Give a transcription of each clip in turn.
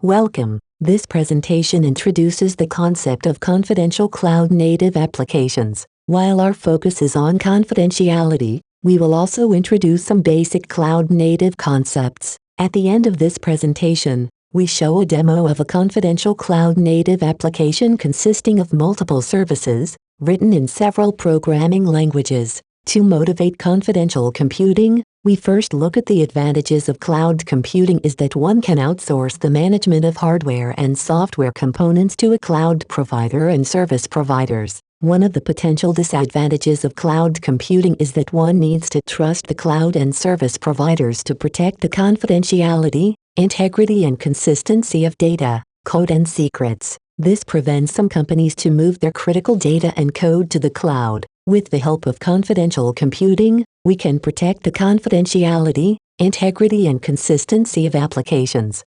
Welcome. This presentation introduces the concept of confidential cloud-native applications. While our focus is on confidentiality, we will also introduce some basic cloud-native concepts. At the end of this presentation, we show a demo of a confidential cloud-native application consisting of multiple services, written in several programming languages. To motivate confidential computing, we first look at the advantages of cloud computing is that one can outsource the management of hardware and software components to a cloud provider and service providers. One of the potential disadvantages of cloud computing is that one needs to trust the cloud and service providers to protect the confidentiality, integrity and consistency of data, code and secrets. This prevents some companies to move their critical data and code to the cloud. With the help of confidential computing, we can protect the confidentiality, integrity and consistency of applications.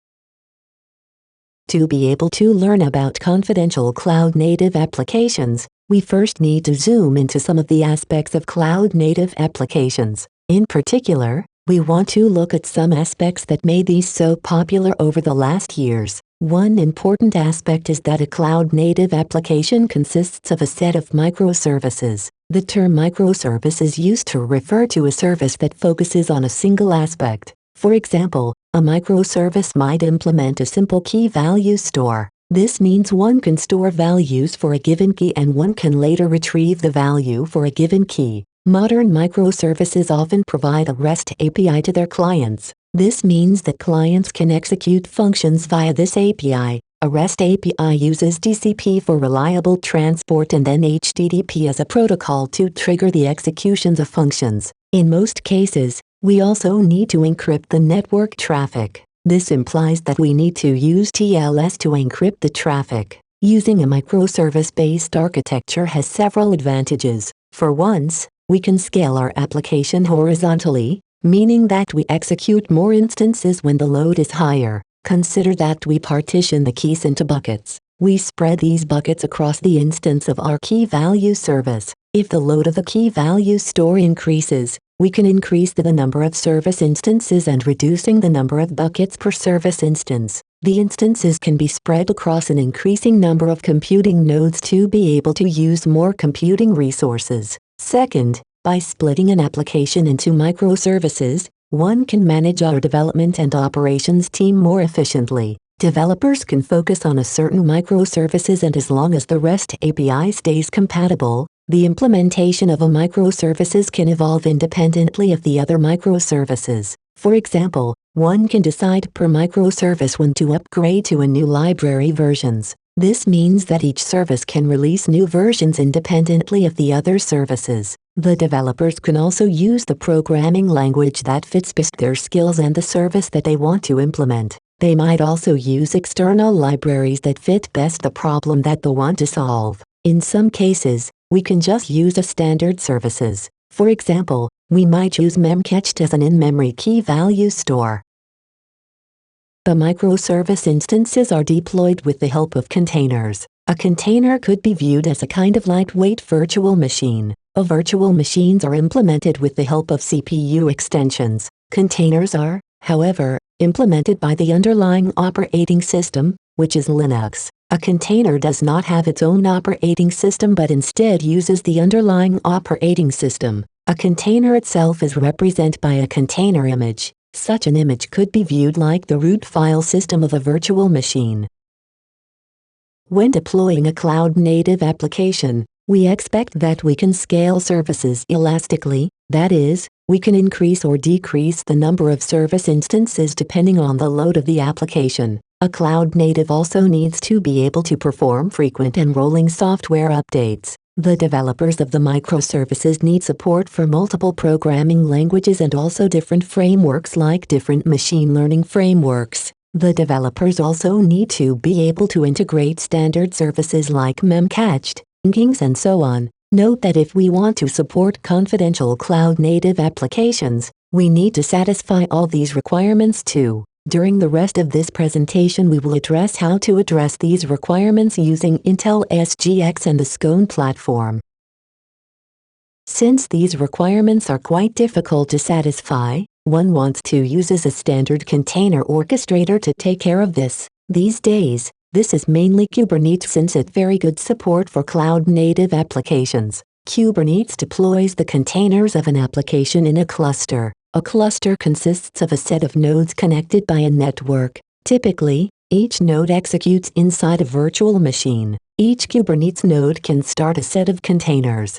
To be able to learn about confidential cloud-native applications, we first need to zoom into some of the aspects of cloud-native applications. In particular, we want to look at some aspects that made these so popular over the last years. One important aspect is that a cloud-native application consists of a set of microservices. The term microservice is used to refer to a service that focuses on a single aspect. For example, a microservice might implement a simple key-value store. This means one can store values for a given key and one can later retrieve the value for a given key. Modern microservices often provide a REST API to their clients. This means that clients can execute functions via this API. A REST API uses TCP for reliable transport and then HTTP as a protocol to trigger the executions of functions. In most cases, we also need to encrypt the network traffic. This implies that we need to use TLS to encrypt the traffic. Using a microservice-based architecture has several advantages. For once, we can scale our application horizontally, meaning that we execute more instances when the load is higher. Consider that we partition the keys into buckets. We spread these buckets across the instance of our key-value service. If the load of the key-value store increases, we can increase the number of service instances and reducing the number of buckets per service instance. The instances can be spread across an increasing number of computing nodes to be able to use more computing resources. Second, by splitting an application into microservices, one can manage our development and operations team more efficiently. Developers can focus on a certain microservices and as long as the REST API stays compatible, the implementation of a microservices can evolve independently of the other microservices. For example, one can decide per microservice when to upgrade to a new library versions. This means that each service can release new versions independently of the other services. The developers can also use the programming language that fits best their skills and the service that they want to implement. They might also use external libraries that fit best the problem that they want to solve. In some cases, we can just use a standard services. For example, we might use Memcached as an in-memory key-value store. The microservice instances are deployed with the help of containers. A container could be viewed as a kind of lightweight virtual machine. Virtual machines are implemented with the help of CPU extensions. Containers are, however, implemented by the underlying operating system, which is Linux. A container does not have its own operating system but instead uses the underlying operating system. A container itself is represented by a container image. Such an image could be viewed like the root file system of a virtual machine. When deploying a cloud-native application, we expect that we can scale services elastically, that is, we can increase or decrease the number of service instances depending on the load of the application. A cloud-native also needs to be able to perform frequent and rolling software updates. The developers of the microservices need support for multiple programming languages and also different frameworks like different machine learning frameworks. The developers also need to be able to integrate standard services like Memcached, Nginx and so on. Note that if we want to support confidential cloud-native applications, we need to satisfy all these requirements too. During the rest of this presentation we will address how to address these requirements using Intel SGX and the Scone platform. Since these requirements are quite difficult to satisfy, one wants to use a standard container orchestrator to take care of this. These days, this is mainly Kubernetes since it's very good support for cloud-native applications. Kubernetes deploys the containers of an application in a cluster. A cluster consists of a set of nodes connected by a network. Typically, each node executes inside a virtual machine. Each Kubernetes node can start a set of containers.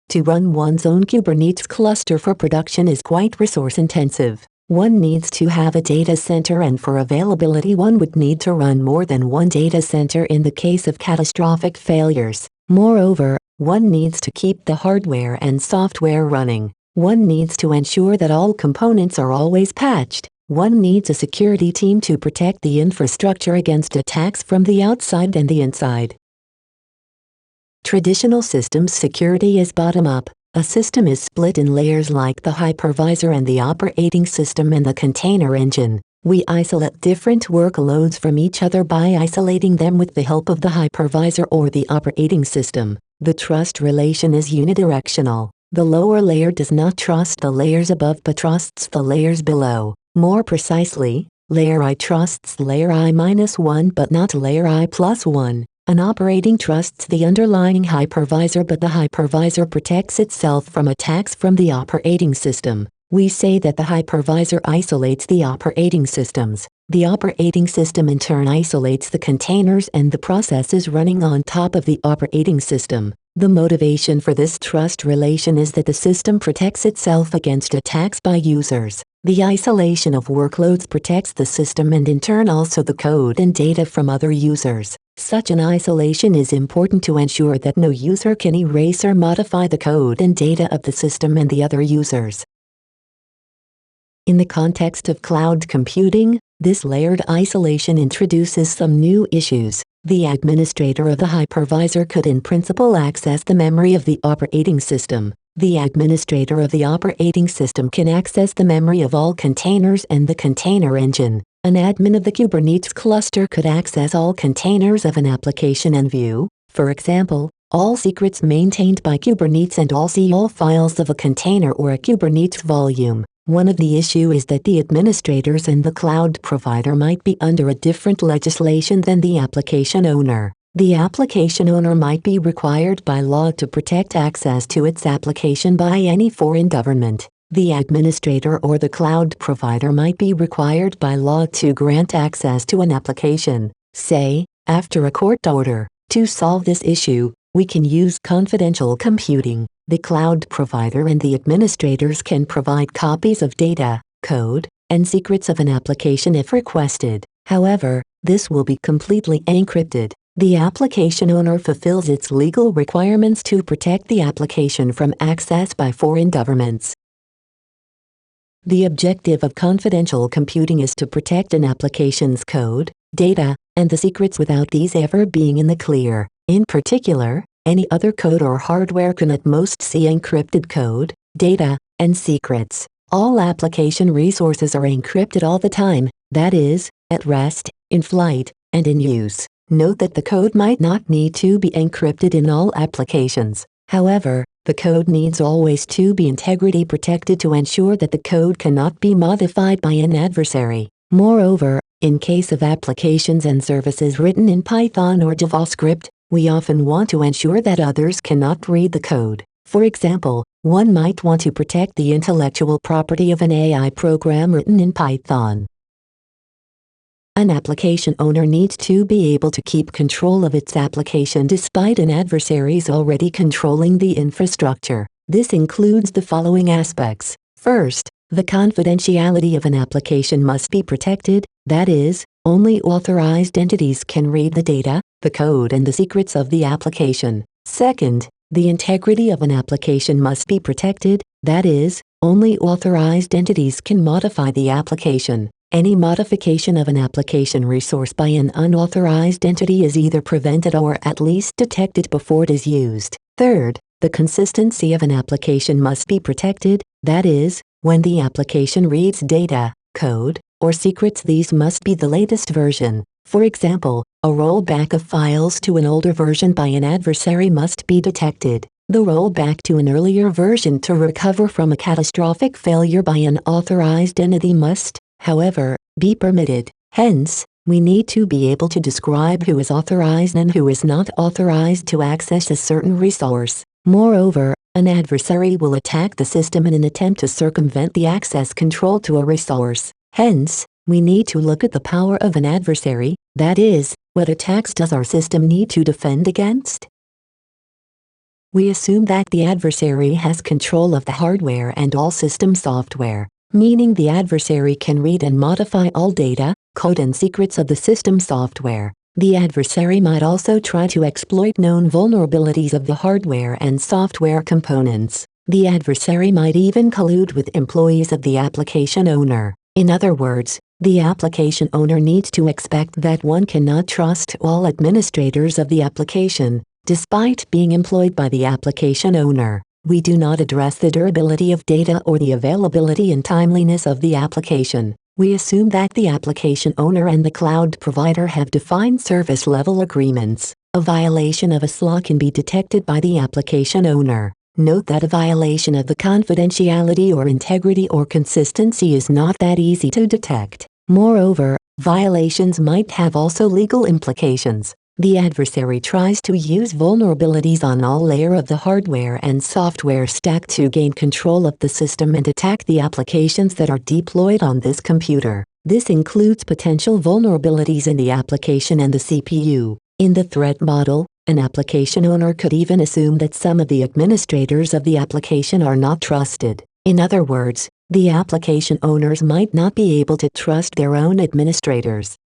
To run one's own Kubernetes cluster for production is quite resource-intensive. One needs to have a data center, and for availability one would need to run more than one data center in the case of catastrophic failures. Moreover, one needs to keep the hardware and software running. One needs to ensure that all components are always patched. One needs a security team to protect the infrastructure against attacks from the outside and the inside. Traditional systems security is bottom-up. A system is split in layers like the hypervisor and the operating system and the container engine. We isolate different workloads from each other by isolating them with the help of the hypervisor or the operating system. The trust relation is unidirectional. The lower layer does not trust the layers above but trusts the layers below. More precisely, layer I trusts layer I-1 but not layer I+1. An operating trusts the underlying hypervisor, but the hypervisor protects itself from attacks from the operating system. We say that the hypervisor isolates the operating systems. The operating system in turn isolates the containers and the processes running on top of the operating system. The motivation for this trust relation is that the system protects itself against attacks by users. The isolation of workloads protects the system and in turn also the code and data from other users. Such an isolation is important to ensure that no user can erase or modify the code and data of the system and the other users. In the context of cloud computing, this layered isolation introduces some new issues. The administrator of the hypervisor could in principle access the memory of the operating system. The administrator of the operating system can access the memory of all containers and the container engine. An admin of the Kubernetes cluster could access all containers of an application and view, for example, all secrets maintained by Kubernetes and see all files of a container or a Kubernetes volume. One of the issues is that the administrators and the cloud provider might be under a different legislation than the application owner. The application owner might be required by law to protect access to its application by any foreign government. The administrator or the cloud provider might be required by law to grant access to an application, say, after a court order. To solve this issue, we can use confidential computing. The cloud provider and the administrators can provide copies of data, code, and secrets of an application if requested. However, this will be completely encrypted. The application owner fulfills its legal requirements to protect the application from access by foreign governments. The objective of confidential computing is to protect an application's code, data, and the secrets without these ever being in the clear. In particular, any other code or hardware can at most see encrypted code, data, and secrets. All application resources are encrypted all the time, that is, at rest, in flight, and in use. Note that the code might not need to be encrypted in all applications. However, the code needs always to be integrity protected to ensure that the code cannot be modified by an adversary. Moreover, in case of applications and services written in Python or JavaScript, we often want to ensure that others cannot read the code. For example, one might want to protect the intellectual property of an AI program written in Python. An application owner needs to be able to keep control of its application despite an adversary's already controlling the infrastructure. This includes the following aspects. First, the confidentiality of an application must be protected, that is, only authorized entities can read the data, the code and the secrets of the application. Second, the integrity of an application must be protected, that is, only authorized entities can modify the application. Any modification of an application resource by an unauthorized entity is either prevented or at least detected before it is used. Third, the consistency of an application must be protected, that is, when the application reads data, code, or secrets, these must be the latest version. For example, a rollback of files to an older version by an adversary must be detected. The rollback to an earlier version to recover from a catastrophic failure by an authorized entity must, however, be permitted. Hence, we need to be able to describe who is authorized and who is not authorized to access a certain resource. Moreover, an adversary will attack the system in an attempt to circumvent the access control to a resource. Hence, we need to look at the power of an adversary, that is, what attacks does our system need to defend against? We assume that the adversary has control of the hardware and all system software, meaning the adversary can read and modify all data, code and secrets of the system software. The adversary might also try to exploit known vulnerabilities of the hardware and software components. The adversary might even collude with employees of the application owner. In other words, the application owner needs to expect that one cannot trust all administrators of the application, despite being employed by the application owner. We do not address the durability of data or the availability and timeliness of the application. We assume that the application owner and the cloud provider have defined service-level agreements. A violation of a SLA can be detected by the application owner. Note that a violation of the confidentiality or integrity or consistency is not that easy to detect. Moreover, violations might have also legal implications. The adversary tries to use vulnerabilities on all layers of the hardware and software stack to gain control of the system and attack the applications that are deployed on this computer. This includes potential vulnerabilities in the application and the CPU. In the threat model, an application owner could even assume that some of the administrators of the application are not trusted. In other words, the application owners might not be able to trust their own administrators.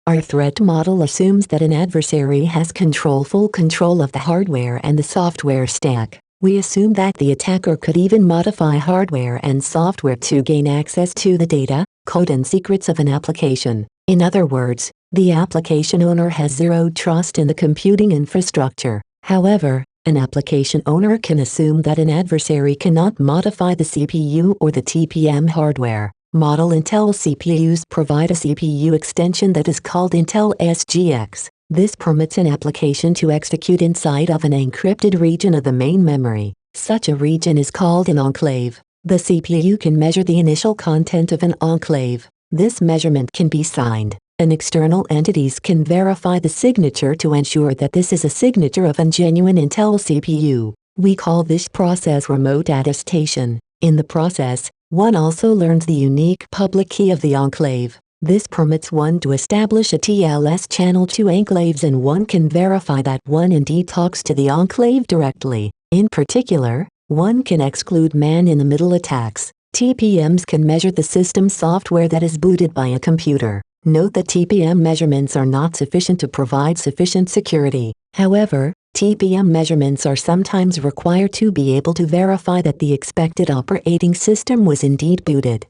Our threat model assumes that an adversary has full control of the hardware and the software stack. We assume that the attacker could even modify hardware and software to gain access to the data, code and secrets of an application. In other words, the application owner has zero trust in the computing infrastructure. However, an application owner can assume that an adversary cannot modify the CPU or the TPM hardware. Model Intel CPUs provide a CPU extension that is called Intel SGX. This permits an application to execute inside of an encrypted region of the main memory. Such a region is called an enclave. The CPU can measure the initial content of an enclave. This measurement can be signed, and external entities can verify the signature to ensure that this is a signature of a genuine Intel CPU. We call this process remote attestation. In the process, one also learns the unique public key of the enclave. This permits one to establish a TLS channel to enclaves, and one can verify that one indeed talks to the enclave directly. In particular, one can exclude man-in-the-middle attacks. TPMs can measure the system software that is booted by a computer. Note that TPM measurements are not sufficient to provide sufficient security. However, TPM measurements are sometimes required to be able to verify that the expected operating system was indeed booted.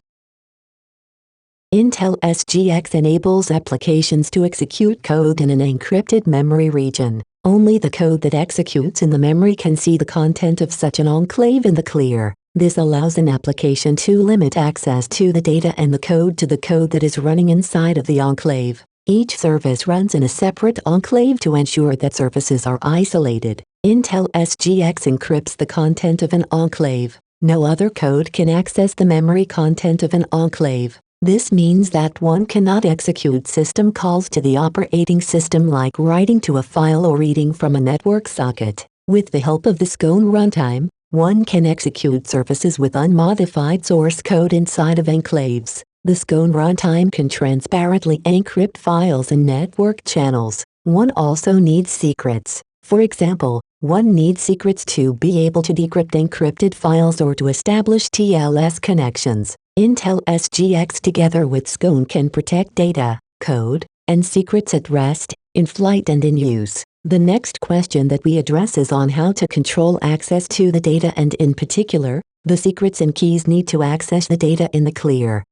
Intel SGX enables applications to execute code in an encrypted memory region. Only the code that executes in the memory can see the content of such an enclave in the clear. This allows an application to limit access to the data and the code to the code that is running inside of the enclave. Each service runs in a separate enclave to ensure that services are isolated. Intel SGX encrypts the content of an enclave. No other code can access the memory content of an enclave. This means that one cannot execute system calls to the operating system, like writing to a file or reading from a network socket. With the help of the SCOAN runtime, one can execute services with unmodified source code inside of enclaves. The SCOAN runtime can transparently encrypt files and network channels. One also needs secrets. For example, one needs secrets to be able to decrypt encrypted files or to establish TLS connections. Intel SGX together with SCOAN can protect data, code, and secrets at rest, in flight and in use. The next question that we address is on how to control access to the data, and in particular, the secrets and keys need to access the data in the clear.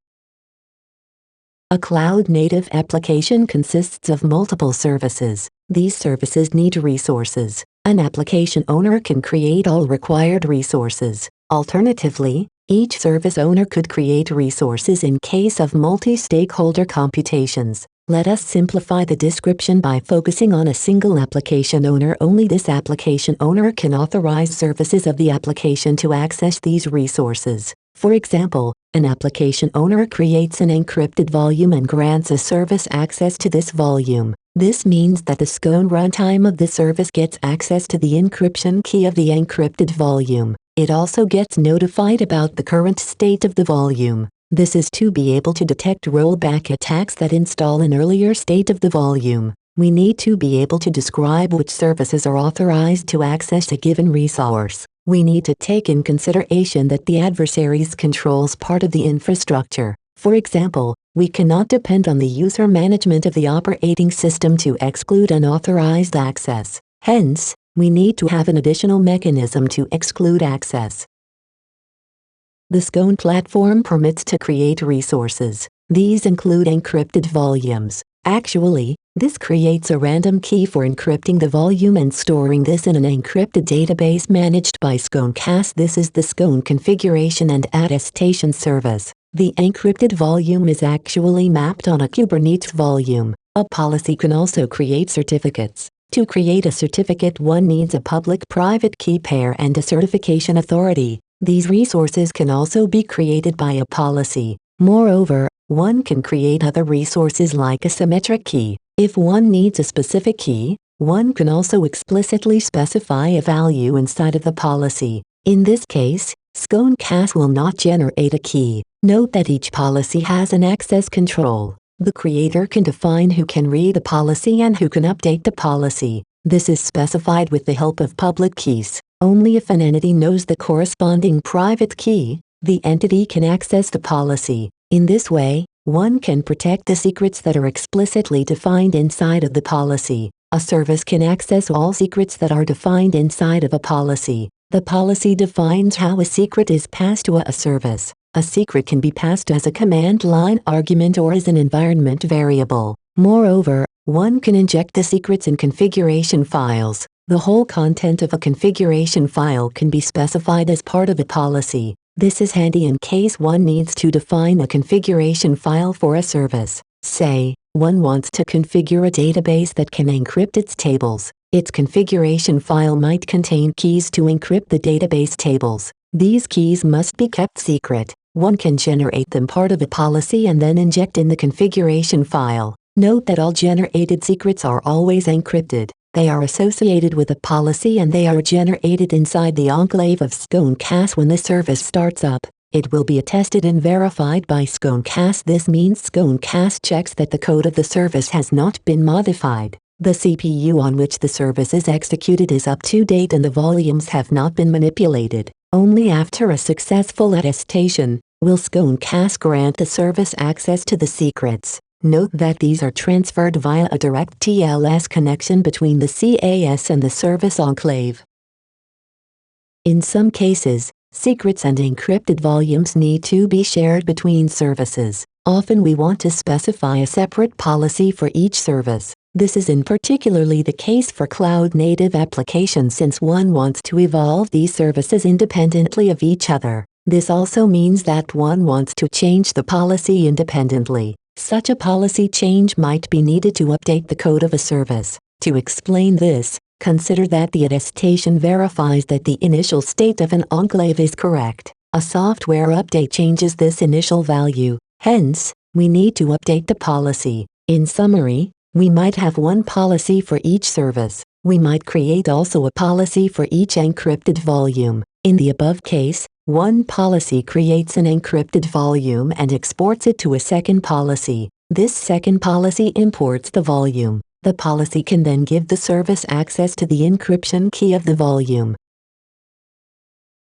A cloud-native application consists of multiple services. These services need resources. An application owner can create all required resources. Alternatively, each service owner could create resources in case of multi-stakeholder computations. Let us simplify the description by focusing on a single application owner. Only this application owner can authorize services of the application to access these resources. For example, An application owner creates an encrypted volume and grants a service access to this volume. This means that the SCOAN runtime of the service gets access to the encryption key of the encrypted volume. It also gets notified about the current state of the volume. This is to be able to detect rollback attacks that install an earlier state of the volume. We need to be able to describe which services are authorized to access a given resource. We need to take in consideration that the adversaries controls part of the infrastructure. For example, we cannot depend on the user management of the operating system to exclude unauthorized access. Hence, we need to have an additional mechanism to exclude access. The SCOAN platform permits to create resources. These include encrypted volumes. Actually, this creates a random key for encrypting the volume and storing this in an encrypted database managed by SCOAN CAS. This is the SCOAN configuration and attestation service. The encrypted volume is actually mapped on a Kubernetes volume. A policy can also create certificates. To create a certificate, one needs a public-private key pair and a certification authority. These resources can also be created by a policy. Moreover, one can create other resources like a symmetric key. If one needs a specific key, one can also explicitly specify a value inside of the policy. In this case, SCOAN CAS will not generate a key. Note that each policy has an access control. The creator can define who can read the policy and who can update the policy. This is specified with the help of public keys. Only if an entity knows the corresponding private key, the entity can access the policy. In this way, one can protect the secrets that are explicitly defined inside of the policy. A service can access all secrets that are defined inside of a policy. The policy defines how a secret is passed to a service. A secret can be passed as a command line argument or as an environment variable. Moreover, one can inject the secrets in configuration files. The whole content of a configuration file can be specified as part of a policy. This is handy in case one needs to define a configuration file for a service. Say, one wants to configure a database that can encrypt its tables. Its configuration file might contain keys to encrypt the database tables. These keys must be kept secret. One can generate them part of a policy and then inject in the configuration file. Note that all generated secrets are always encrypted. They are associated with a policy and they are generated inside the enclave of SCOAN CAS when the service starts up. It will be attested and verified by SCOAN CAS. This means SCOAN CAS checks that the code of the service has not been modified. The CPU on which the service is executed is up to date and the volumes have not been manipulated. Only after a successful attestation will SCOAN CAS grant the service access to the secrets. Note that these are transferred via a direct TLS connection between the CAS and the service enclave. In some cases, secrets and encrypted volumes need to be shared between services. Often we want to specify a separate policy for each service. This is in particularly the case for cloud-native applications since one wants to evolve these services independently of each other. This also means that one wants to change the policy independently. Such a policy change might be needed to update the code of a service. To explain this, consider that the attestation verifies that the initial state of an enclave is correct. A software update changes this initial value. Hence, we need to update the policy. In summary, we might have one policy for each service. We might create also a policy for each encrypted volume. In the above case, one policy creates an encrypted volume and exports it to a second policy. This second policy imports the volume. The policy can then give the service access to the encryption key of the volume.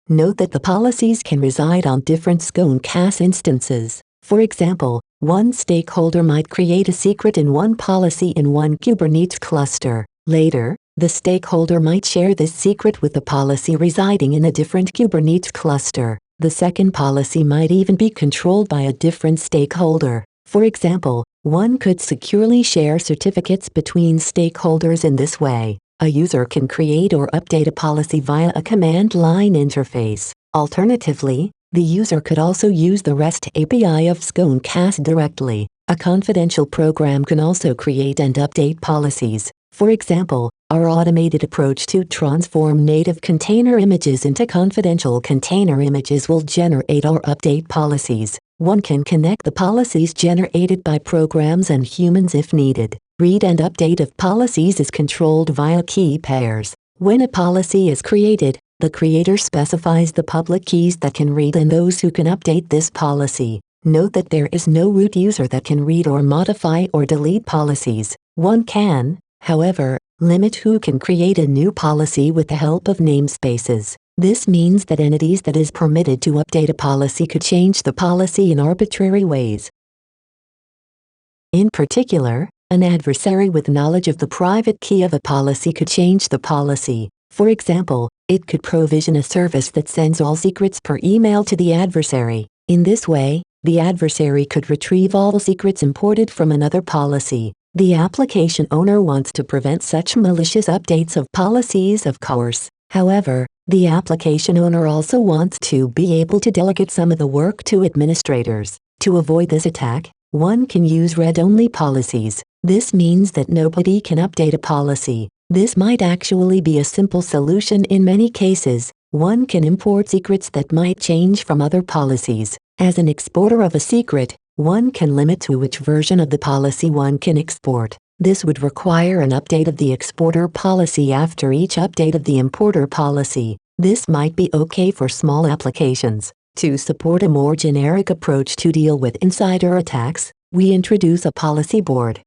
Note that the policies can reside on different SCOAN CAS instances. For example, one stakeholder might create a secret in one policy in one Kubernetes cluster. Later, the stakeholder might share this secret with the policy residing in a different Kubernetes cluster. The second policy might even be controlled by a different stakeholder. For example, one could securely share certificates between stakeholders in this way. A user can create or update a policy via a command line interface. Alternatively, the user could also use the REST API of SCOAN CAS directly. A confidential program can also create and update policies. For example, Our automated approach to transform native container images into confidential container images will generate or update policies. One can connect the policies generated by programs and humans if needed. Read and update of policies is controlled via key pairs. When a policy is created, the creator specifies the public keys that can read and those who can update this policy. Note that there is no root user that can read or modify or delete policies. One can, however, limit who can create a new policy with the help of namespaces. This means that entities that is permitted to update a policy could change the policy in arbitrary ways. In particular, an adversary with knowledge of the private key of a policy could change the policy. For example, it could provision a service that sends all secrets per email to the adversary. In this way, the adversary could retrieve all secrets imported from another policy. The application owner wants to prevent such malicious updates of policies, of course. However, the application owner also wants to be able to delegate some of the work to administrators. To avoid this attack, one can use read-only policies. This means that nobody can update a policy. This might actually be a simple solution in many cases. One can import secrets that might change from other policies. As an exporter of a secret, one can limit to which version of the policy one can export. This would require an update of the exporter policy after each update of the importer policy. This might be okay for small applications. To support a more generic approach to deal with insider attacks, we introduce a policy board.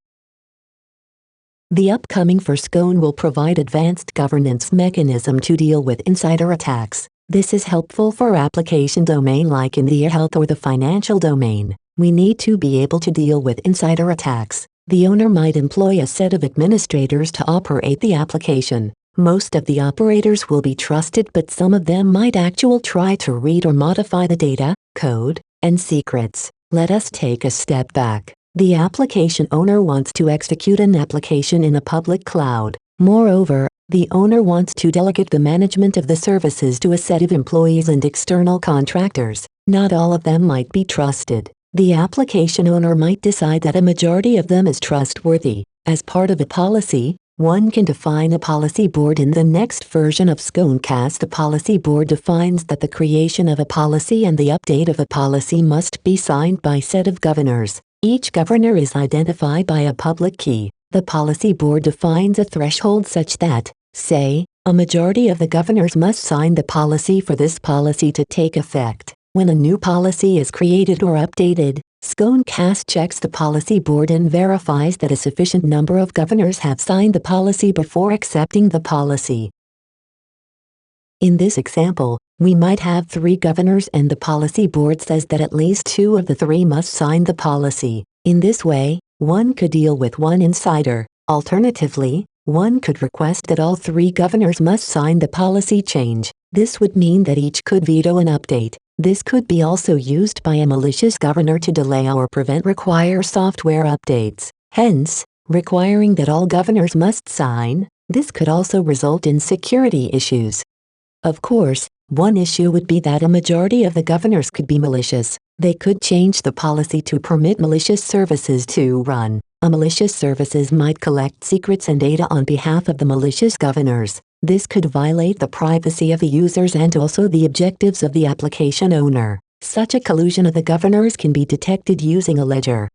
The upcoming FirstScone will provide advanced governance mechanism to deal with insider attacks. This is helpful for application domain like in the health or the financial domain. We need to be able to deal with insider attacks. The owner might employ a set of administrators to operate the application. Most of the operators will be trusted, but some of them might actually try to read or modify the data, code, and secrets. Let us take a step back. The application owner wants to execute an application in a public cloud. Moreover, the owner wants to delegate the management of the services to a set of employees and external contractors. Not all of them might be trusted. The application owner might decide that a majority of them is trustworthy. As part of a policy, one can define a policy board. In the next version of Sconecast, the policy board defines that the creation of a policy and the update of a policy must be signed by a set of governors. Each governor is identified by a public key. The policy board defines a threshold such that, say, a majority of the governors must sign the policy for this policy to take effect. When a new policy is created or updated, Sconecast checks the policy board and verifies that a sufficient number of governors have signed the policy before accepting the policy. In this example, we might have 3 governors and the policy board says that at least 2 of the 3 must sign the policy. In this way, one could deal with one insider. Alternatively, one could request that all 3 governors must sign the policy change. This would mean that each could veto an update. This could be also used by a malicious governor to delay or require software updates. Hence, requiring that all governors must sign, this could also result in security issues. Of course, one issue would be that a majority of the governors could be malicious. They could change the policy to permit malicious services to run. A malicious services might collect secrets and data on behalf of the malicious governors. This could violate the privacy of the users and also the objectives of the application owner. Such a collusion of the governors can be detected using a ledger.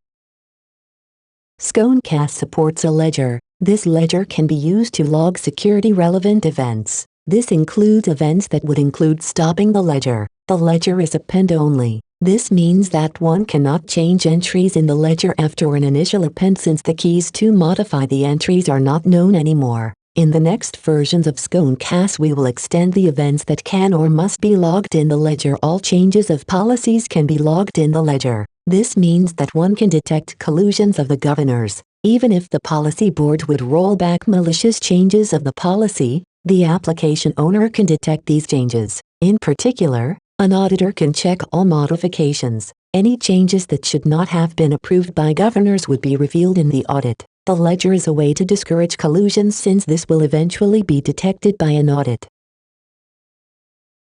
Sconecast supports a ledger. This ledger can be used to log security-relevant events. This includes events that would include stopping the ledger. The ledger is append-only. This means that one cannot change entries in the ledger after an initial append since the keys to modify the entries are not known anymore. In the next versions of Sconecast, we will extend the events that can or must be logged in the ledger. All changes of policies can be logged in the ledger. This means that one can detect collusions of the governors. Even if the policy board would roll back malicious changes of the policy, the application owner can detect these changes. In particular, an auditor can check all modifications. Any changes that should not have been approved by governors would be revealed in the audit. The ledger is a way to discourage collusion since this will eventually be detected by an audit.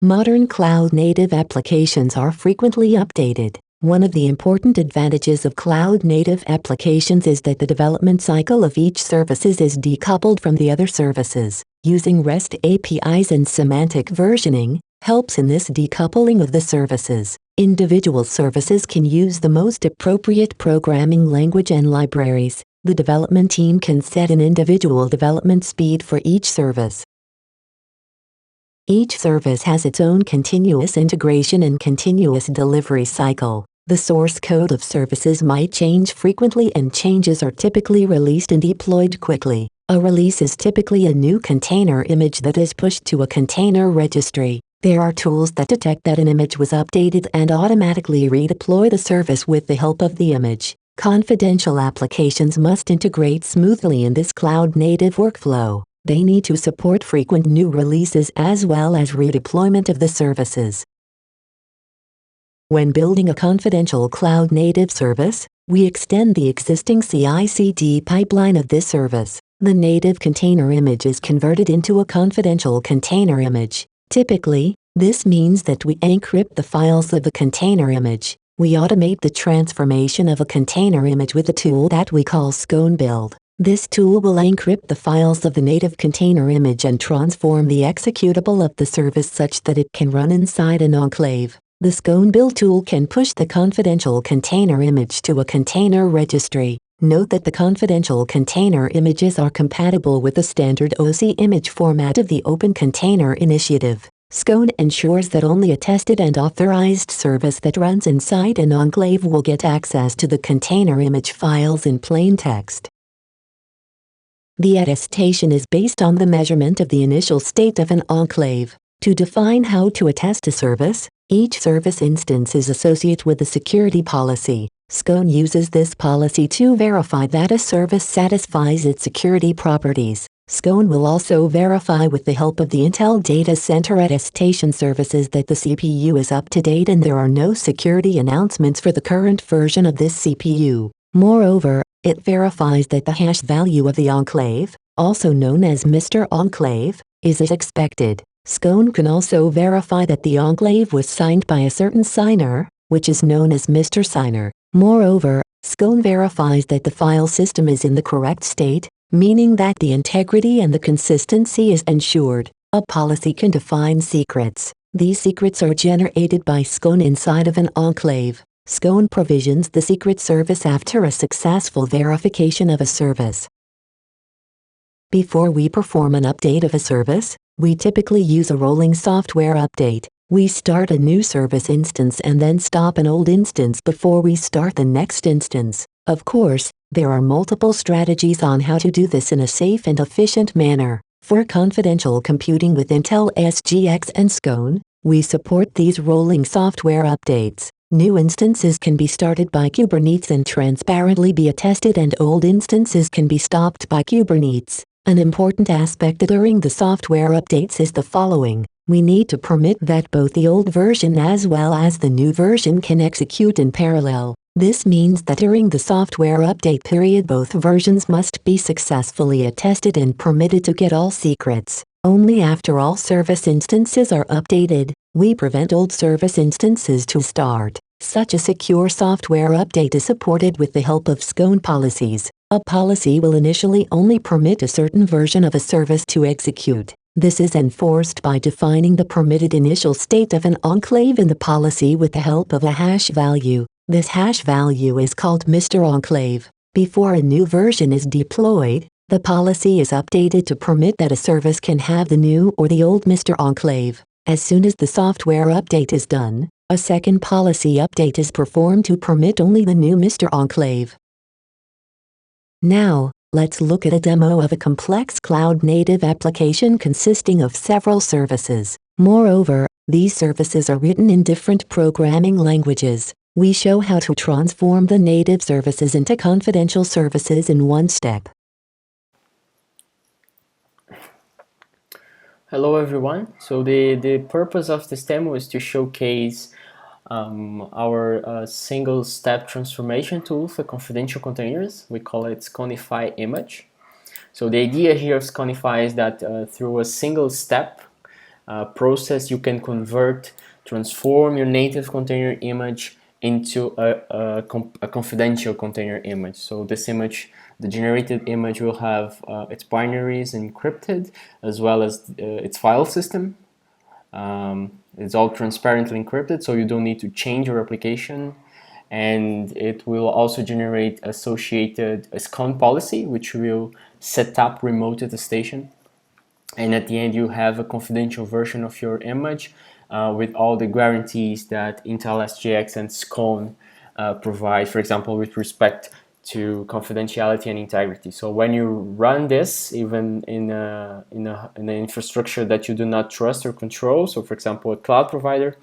Modern cloud-native applications are frequently updated. One of the important advantages of cloud-native applications is that the development cycle of each services is decoupled from the other services. Using REST APIs and semantic versioning helps in this decoupling of the services. Individual services can use the most appropriate programming language and libraries. The development team can set an individual development speed for each service. Each service has its own continuous integration and continuous delivery cycle. The source code of services might change frequently, and changes are typically released and deployed quickly. A release is typically a new container image that is pushed to a container registry. There are tools that detect that an image was updated and automatically redeploy the service with the help of the image. Confidential applications must integrate smoothly in this cloud-native workflow. They need to support frequent new releases as well as redeployment of the services. When building a confidential cloud-native service, we extend the existing CI/CD pipeline of this service. The native container image is converted into a confidential container image. Typically, this means that we encrypt the files of the container image. We automate the transformation of a container image with a tool that we call Scone Build. This tool will encrypt the files of the native container image and transform the executable of the service such that it can run inside an enclave. The Scone Build tool can push the confidential container image to a container registry. Note that the confidential container images are compatible with the standard OC image format of the Open Container Initiative. Scone ensures that only a tested and authorized service that runs inside an enclave will get access to the container image files in plain text. The attestation is based on the measurement of the initial state of an enclave. To define how to attest a service, each service instance is associated with a security policy. Scone uses this policy to verify that a service satisfies its security properties. Scone will also verify with the help of the Intel Data Center attestation services that the CPU is up to date and there are no security announcements for the current version of this CPU. Moreover, it verifies that the hash value of the enclave, also known as Mr. Enclave, is as expected. Scone can also verify that the enclave was signed by a certain signer, which is known as Mr. Signer. Moreover, Scone verifies that the file system is in the correct state, meaning that the integrity and the consistency is ensured. A policy can define secrets. These secrets are generated by Scone inside of an enclave. Scone provisions the secret service after a successful verification of a service. Before we perform an update of a service, we typically use a rolling software update. We start a new service instance and then stop an old instance before we start the next instance. Of course, there are multiple strategies on how to do this in a safe and efficient manner. For confidential computing with Intel SGX and Scone, we support these rolling software updates. New instances can be started by Kubernetes and transparently be attested, and old instances can be stopped by Kubernetes. An important aspect during the software updates is the following. We need to permit that both the old version as well as the new version can execute in parallel. This means that during the software update period, both versions must be successfully attested and permitted to get all secrets. Only after all service instances are updated, we prevent old service instances to start. Such a secure software update is supported with the help of Scone policies. A policy will initially only permit a certain version of a service to execute. This is enforced by defining the permitted initial state of an enclave in the policy with the help of a hash value. This hash value is called Mr. Enclave. Before a new version is deployed, the policy is updated to permit that a service can have the new or the old Mr. Enclave. As soon as the software update is done, a second policy update is performed to permit only the new Mr. Enclave. Now, let's look at a demo of a complex cloud-native application consisting of several services. Moreover, these services are written in different programming languages. We show how to transform the native services into confidential services in one step. Hello everyone. So the purpose of this demo is to showcase our single-step transformation tool for confidential containers. We call it Sconify Image. So the idea here of Sconify is that through a single-step process, you can transform your native container image into a confidential container image. So this image, the generated image, will have its binaries encrypted, as well as its file system. It's all transparently encrypted, so you don't need to change your application. And it will also generate associated SCON policy, which will set up remote attestation. And at the end, you have a confidential version of your image with all the guarantees that Intel SGX and SCON provide, for example, with respect to confidentiality and integrity. So when you run this, even in an infrastructure that you do not trust or control, so for example, a cloud provider,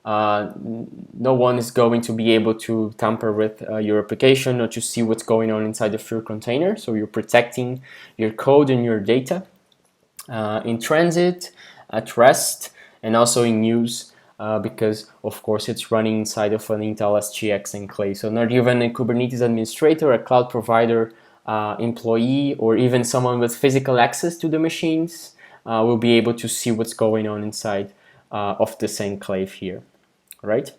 no one is going to be able to tamper with your application or to see what's going on inside of your container. So you're protecting your code and your data in transit, at rest, and also in use, because of course it's running inside of an Intel SGX enclave. So not even a Kubernetes administrator, a cloud provider employee, or even someone with physical access to the machines will be able to see what's going on inside of this enclave here, right?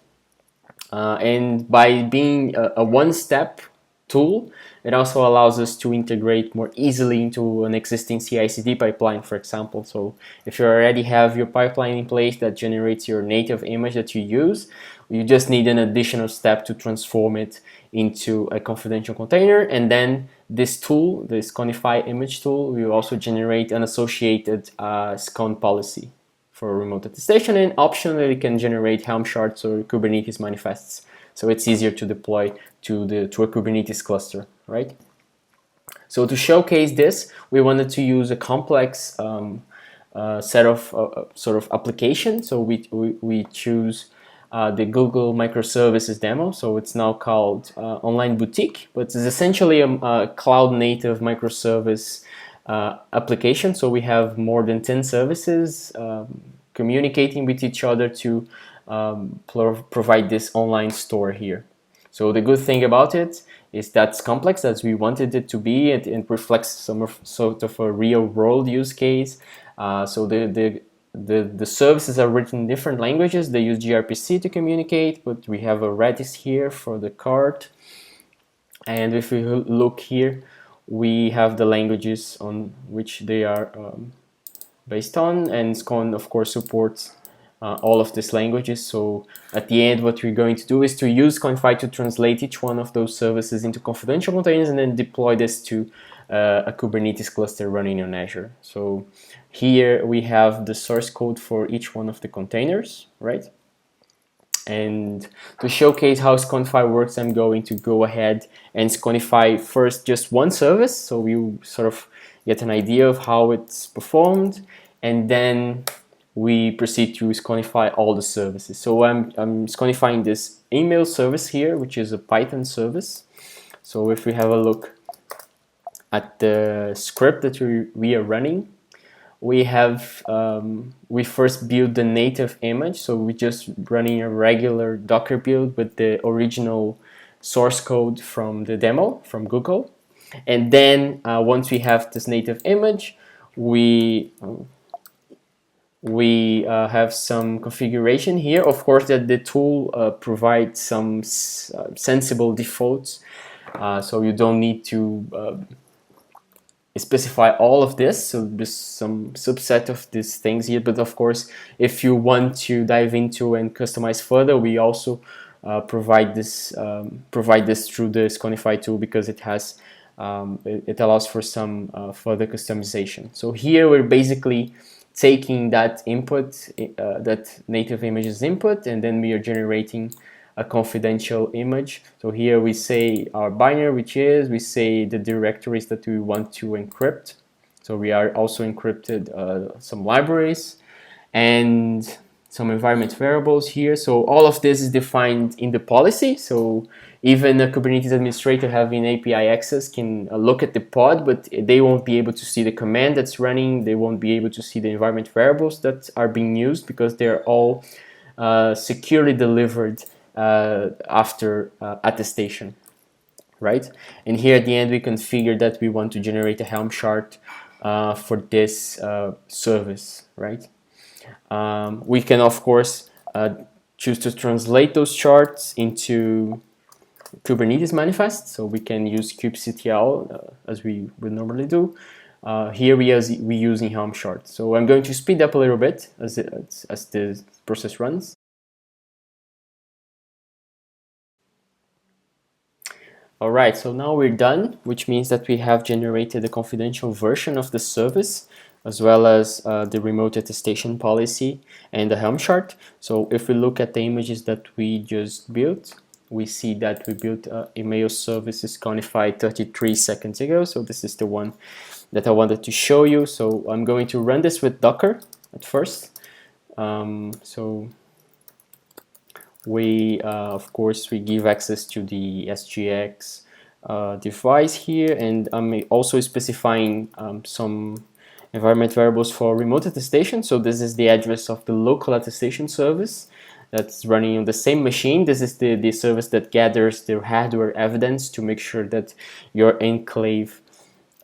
And by being a one-step tool, it also allows us to integrate more easily into an existing CI/CD pipeline, for example. So if you already have your pipeline in place that generates your native image that you use, you just need an additional step to transform it into a confidential container. And then this tool, the Sconify image tool, will also generate an associated SCON policy for remote attestation, and optionally can generate Helm charts or Kubernetes manifests. So it's easier to deploy to a Kubernetes cluster, right? So to showcase this, we wanted to use a complex set of sort of application. So we choose the Google Microservices demo. So it's now called Online Boutique, but it's essentially a cloud native microservice application. So we have more than 10 services communicating with each other to provide this online store here. So the good thing about it is that's complex as we wanted it to be. It reflects sort of a real world use case. So the services are written in different languages. They use gRPC to communicate, but we have a Redis here for the cart. And if we look here, we have the languages on which they are based on, and SCON of course supports all of these languages. So at the end, what we're going to do is to use Sconify to translate each one of those services into confidential containers and then deploy this to a Kubernetes cluster running on Azure. So here we have the source code for each one of the containers, right? And to showcase how Sconify works, I'm going to go ahead and Sconify first just one service, so we sort of get an idea of how it's performed, and then we proceed to Sconify all the services. So I'm Sconifying this email service here, which is a Python service. So if we have a look at the script that we are running, we have we first build the native image. So we just running a regular Docker build with the original source code from the demo from Google. And then once we have this native image, we have some configuration here. Of course, that the tool provides some sensible defaults, so you don't need to specify all of this. So there's some subset of these things here. But of course, if you want to dive into and customize further, we also provide this through the Sconify tool, because it has it allows for some further customization. So here we're basically taking that input, that native image's input, and then we are generating a confidential image. So here we say our binary, which is, we say the directories that we want to encrypt. So we are also encrypted some libraries and some environment variables here. So all of this is defined in the policy. So even a Kubernetes administrator having API access can look at the pod, but they won't be able to see the command that's running. They won't be able to see the environment variables that are being used, because they're all securely delivered after attestation, right? And here at the end, we configure that we want to generate a Helm chart for this service, right? We can, of course, choose to translate those charts into Kubernetes manifest, so we can use kubectl as we would normally do. Here we using Helm chart. So I'm going to speed up a little bit as the process runs. All right, so now we're done, which means that we have generated a confidential version of the service, as well as the remote attestation policy and the Helm chart. So if we look at the images that we just built, we see that we built email services Conify 33 seconds ago. So this is the one that I wanted to show you. So I'm going to run this with Docker at first. So we, of course, we give access to the SGX device here, and I'm also specifying some environment variables for remote attestation. So this is the address of the local attestation service that's running on the same machine. This is the service that gathers the hardware evidence to make sure that your enclave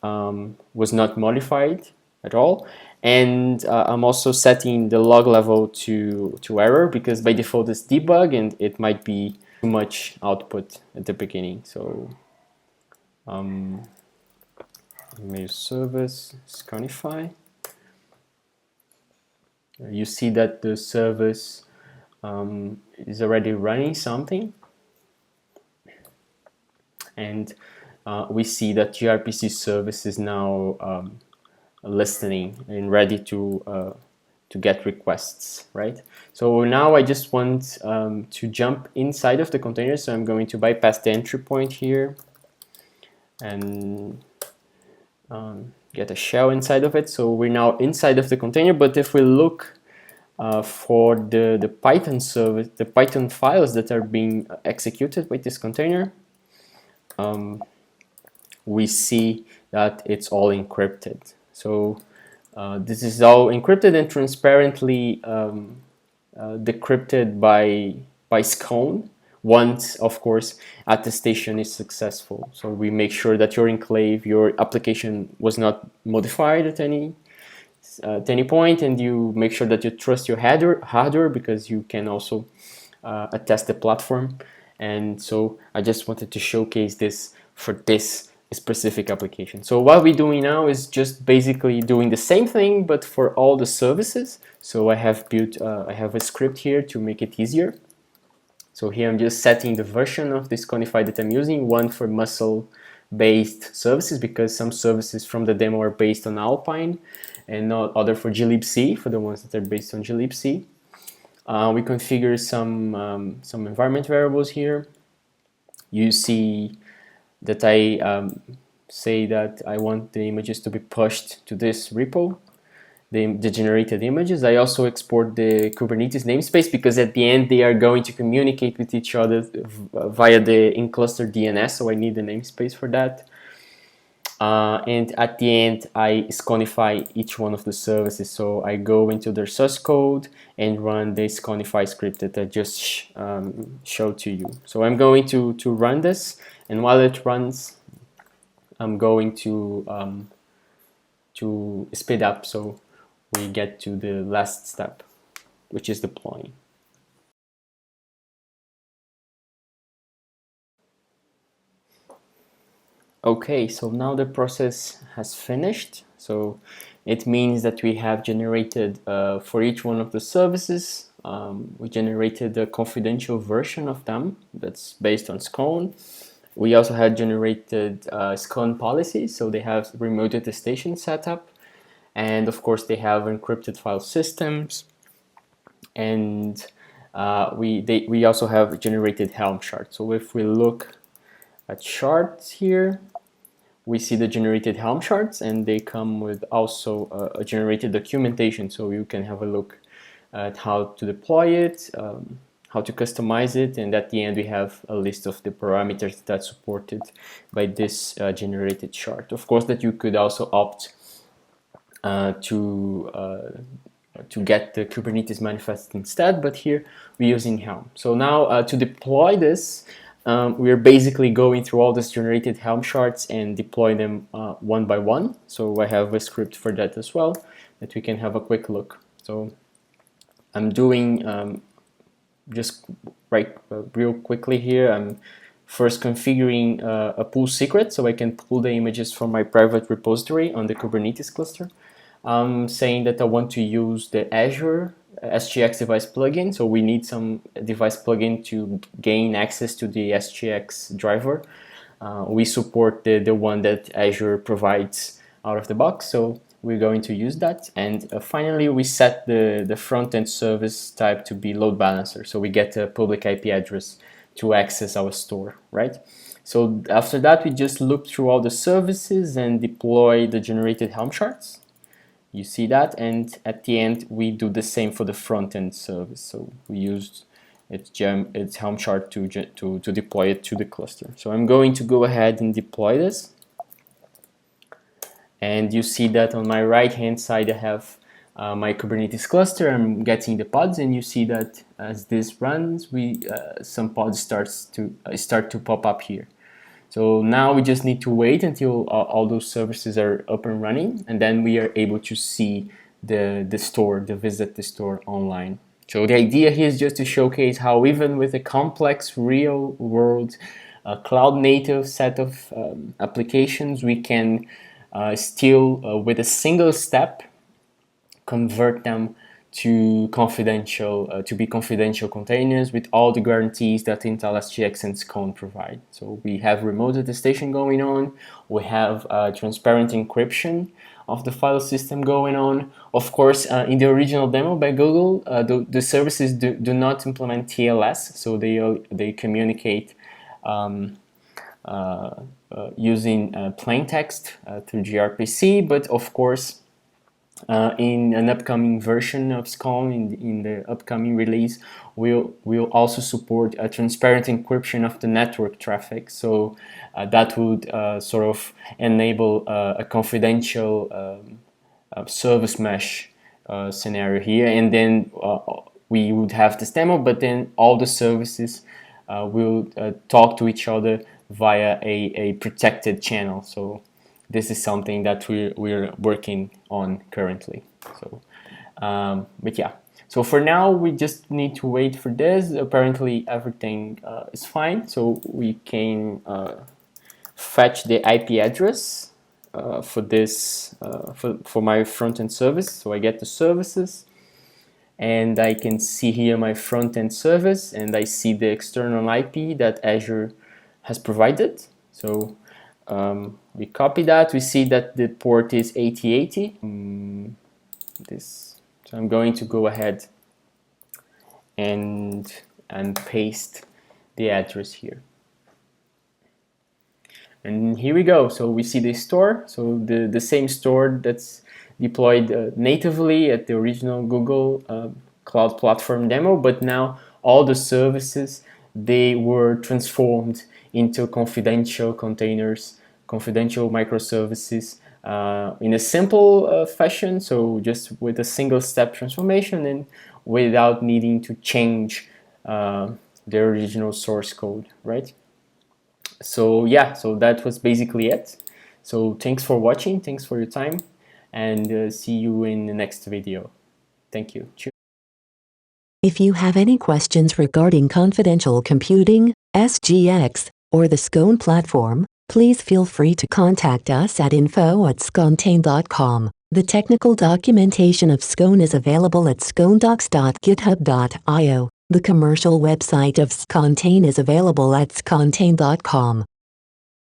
was not modified at all. And I'm also setting the log level to error, because by default it's debug and it might be too much output at the beginning. So email service Conify. You see that the service is already running something, and we see that gRPC service is now listening and ready to get requests, right? So now I just want to jump inside of the container, so I'm going to bypass the entry point here and get a shell inside of it. So we're now inside of the container, but if we look for the Python service, the Python files that are being executed with this container, we see that it's all encrypted. So this is all encrypted and transparently decrypted by Scone once, of course, attestation is successful. So we make sure that your enclave, your application was not modified at any point, and you make sure that you trust your hardware, because you can also attest the platform. And so I just wanted to showcase this for this specific application. So what we're doing now is just basically doing the same thing, but for all the services. So I have built, I have a script here to make it easier. So here I'm just setting the version of this Conify that I'm using, one for muscle-based services, because some services from the demo are based on Alpine, and not other for glibc, for the ones that are based on glibc. We configure some environment variables here. You see that I say that I want the images to be pushed to this repo, the generated images. I also export the Kubernetes namespace, because at the end they are going to communicate with each other via the in-cluster DNS, so I need the namespace for that. And at the end, I sconify each one of the services. So I go into their source code and run the sconify script that I just showed to you. So I'm going to run this, and while it runs, I'm going to speed up so we get to the last step, which is deploying. Okay, so now the process has finished. So it means that we have generated for each one of the services, we generated a confidential version of them that's based on Scone. We also had generated Scone policies, so they have remote attestation setup, and of course they have encrypted file systems, and we also have generated Helm charts. So if we look at charts here, we see the generated Helm charts, and they come with also a generated documentation, so you can have a look at how to deploy it, how to customize it, and at the end we have a list of the parameters that's supported by this generated chart. Of course, that you could also opt to get the Kubernetes manifest instead, but here we're using Helm. So now to deploy this, we are basically going through all these generated Helm charts and deploy them one by one. So I have a script for that as well, that we can have a quick look. So I'm doing just real quickly here, I'm first configuring a pull secret so I can pull the images from my private repository on the Kubernetes cluster. I'm saying that I want to use the Azure SGX device plugin, so we need some device plugin to gain access to the SGX driver. We support the one that Azure provides out of the box, so we're going to use that. And finally, we set the front-end service type to be load balancer, so we get a public IP address to access our store, right? So after that, we just loop through all the services and deploy the generated Helm charts. You see that, and at the end we do the same for the front-end service. So we used its Helm chart to deploy it to the cluster. So I'm going to go ahead and deploy this, and you see that on my right-hand side I have my Kubernetes cluster. I'm getting the pods, and you see that as this runs, some pods start to pop up here. So now we just need to wait until all those services are up and running, and then we are able to see the visit the store online. So the idea here is just to showcase how even with a complex real world cloud native set of applications, we can still with a single step convert them to be confidential containers with all the guarantees that Intel SGX and Scone provide. So we have remote attestation going on, we have transparent encryption of the file system going on. Of course, in the original demo by Google, the services do not implement TLS, so they communicate using plain text through gRPC, but of course, in an upcoming version of Scone, in the upcoming release, we'll also support a transparent encryption of the network traffic. So that would sort of enable a confidential service mesh scenario here. And then we would have this demo, but then all the services will talk to each other via a protected channel. So this is something that we're working on currently. So, but yeah. So for now, we just need to wait for this. Apparently, everything is fine. So we can fetch the IP address for this for my front-end service. So I get the services, and I can see here my front-end service, and I see the external IP that Azure has provided. So we copy that. We see that the port is 8080. So I'm going to go ahead and paste the address here. And here we go. So we see the store. So the same store that's deployed natively at the original Google Cloud Platform demo, but now all the services, they were transformed into confidential containers, confidential microservices in a simple fashion, so just with a single step transformation and without needing to change the original source code, right? So yeah, so that was basically it. So thanks for watching, thanks for your time, and see you in the next video. Thank you. Cheers. If you have any questions regarding confidential computing, SGX, or the Scone platform, please feel free to contact us at info@scontain.com. The technical documentation of Scone is available at sconedocs.github.io. The commercial website of Scontain is available at scontain.com.